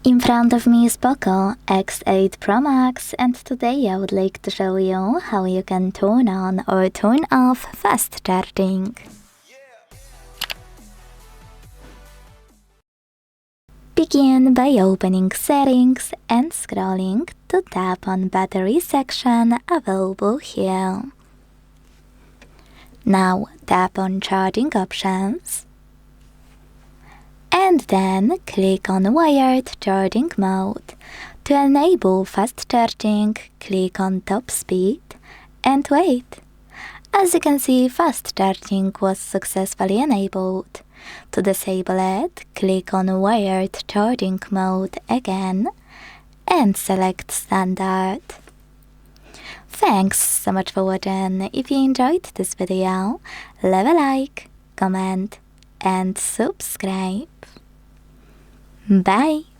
In front of me is POCO X8 Pro Max, and today I would like to show you how you can turn on or turn off fast charging. Begin by opening Settings and scrolling to tap on Battery section available here. Now tap on Charging Options. And then click on Wired Charging Mode. To enable fast charging, click on Top Speed and wait. As you can see, fast charging was successfully enabled. To disable it, click on Wired Charging Mode again and select Standard. Thanks so much for watching. If you enjoyed this video, leave a like, comment and subscribe. Bye!